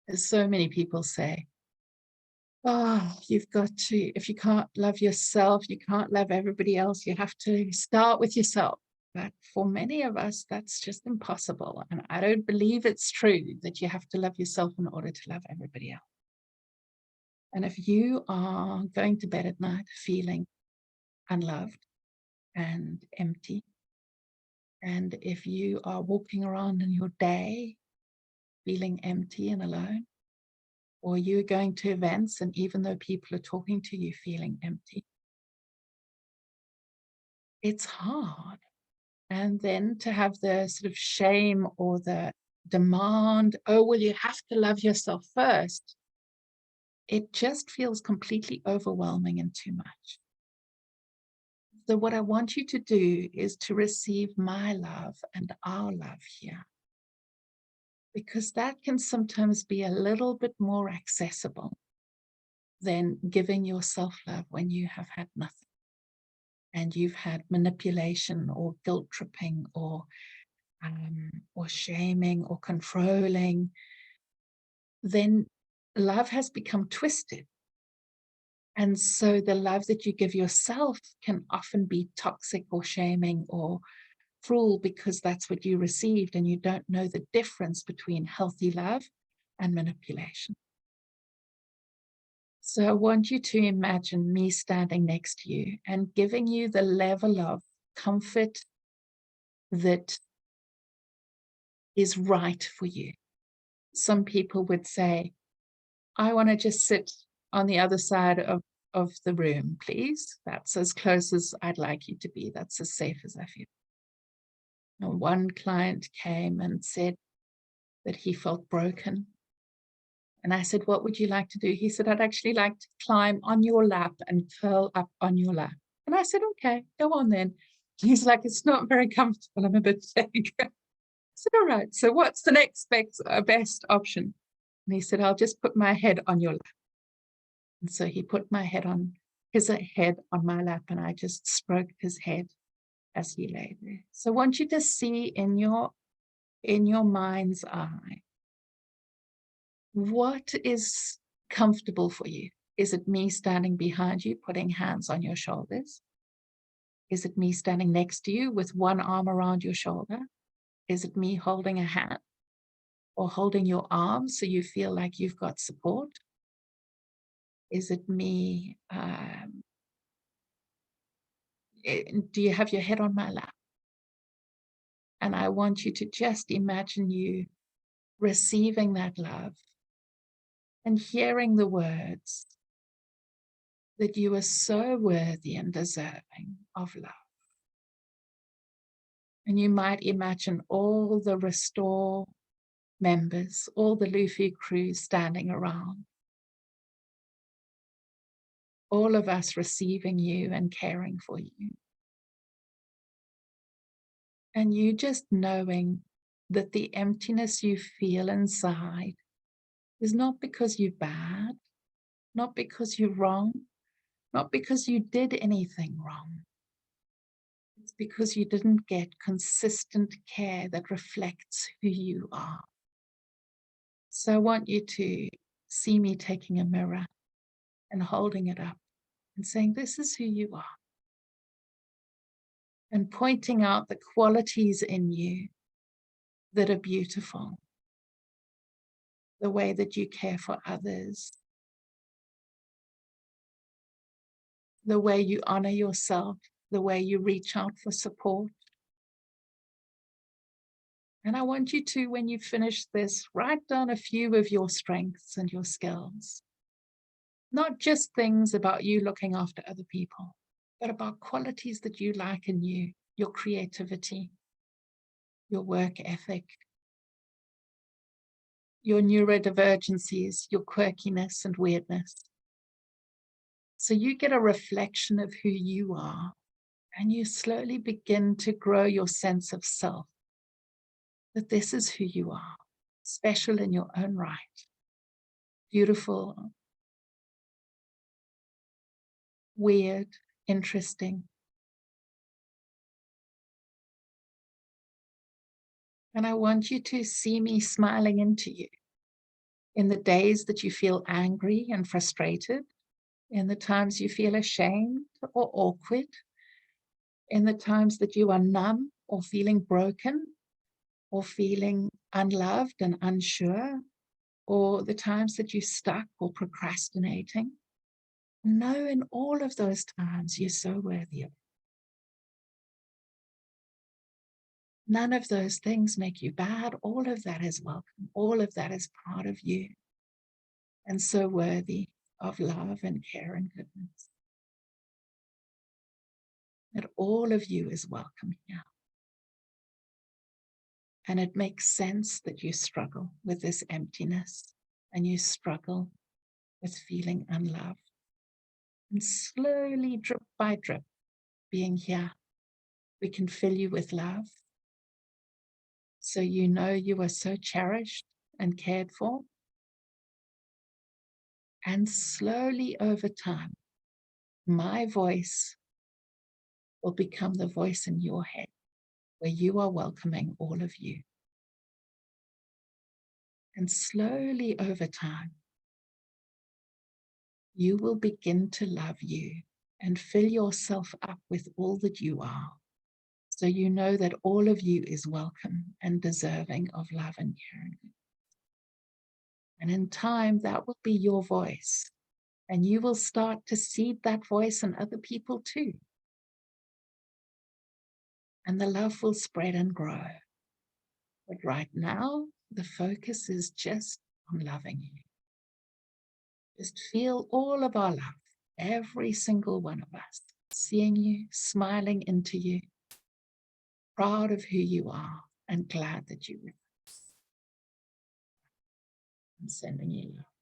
There's so many people say, oh, you've got to, if you can't love yourself, you can't love everybody else. You have to start with yourself. But for many of us, that's just impossible. And I don't believe it's true that you have to love yourself in order to love everybody else. And if you are going to bed at night feeling unloved and empty, and if you are walking around in your day feeling empty and alone, or you're going to events and even though people are talking to you feeling empty, it's hard. And then to have the sort of shame or the demand, oh, well, you have to love yourself first. It just feels completely overwhelming and too much. So what I want you to do is to receive my love and our love here, because that can sometimes be a little bit more accessible than giving yourself love when you have had nothing and you've had manipulation or guilt tripping or shaming or controlling. Then love has become twisted. And so the love that you give yourself can often be toxic or shaming or cruel because that's what you received and you don't know the difference between healthy love and manipulation. So I want you to imagine me standing next to you and giving you the level of comfort that is right for you. Some people would say, I want to just sit on the other side of the room, please. That's as close as I'd like you to be. That's as safe as I feel. And one client came and said that he felt broken. And I said, what would you like to do? He said, I'd actually like to climb on your lap and curl up on your lap. And I said, okay, go on then. He's like, it's not very comfortable. I'm a bit sick. I said, all right. So what's the next best option? And he said, I'll just put my head on your lap. And so he put his head on my lap and I just stroked his head as he lay there. So I want you to see in your mind's eye, what is comfortable for you? Is it me standing behind you, putting hands on your shoulders? Is it me standing next to you with one arm around your shoulder? Is it me holding a hand or holding your arm so you feel like you've got support? Is it me? Do you have your head on my lap? And I want you to just imagine you receiving that love and hearing the words that you are so worthy and deserving of love. And you might imagine all the Restore members, all the Luffy crew standing around, all of us receiving you and caring for you. And you just knowing that the emptiness you feel inside is not because you're bad, not because you're wrong, not because you did anything wrong. It's because you didn't get consistent care that reflects who you are. So I want you to see me taking a mirror and holding it up and saying, this is who you are. And pointing out the qualities in you that are beautiful. The way that you care for others. The way you honor yourself. The way you reach out for support. And I want you to, when you finish this, write down a few of your strengths and your skills. Not just things about you looking after other people, but about qualities that you like in you, your creativity, your work ethic, your neurodivergencies, your quirkiness and weirdness. So you get a reflection of who you are, and you slowly begin to grow your sense of self, that this is who you are, special in your own right, beautiful, weird, interesting. And I want you to see me smiling into you in the days that you feel angry and frustrated, in the times you feel ashamed or awkward, in the times that you are numb or feeling broken or feeling unloved and unsure, or the times that you're stuck or procrastinating. Know in all of those times you're so worthy of it. None of those things make you bad. All of that is welcome. All of that is part of you and so worthy of love and care and goodness. That all of you is welcome here. And it makes sense that you struggle with this emptiness and you struggle with feeling unloved. And slowly, drip by drip, being here, we can fill you with love. So you know you are so cherished and cared for. And slowly over time, my voice will become the voice in your head where you are welcoming all of you. And slowly over time, you will begin to love you and fill yourself up with all that you are. So you know that all of you is welcome and deserving of love and care. And in time, that will be your voice. And you will start to seed that voice in other people too. And the love will spread and grow. But right now, the focus is just on loving you. Just feel all of our love, every single one of us, seeing you, smiling into you, proud of who you are, and glad that you're with us. I'm sending you love.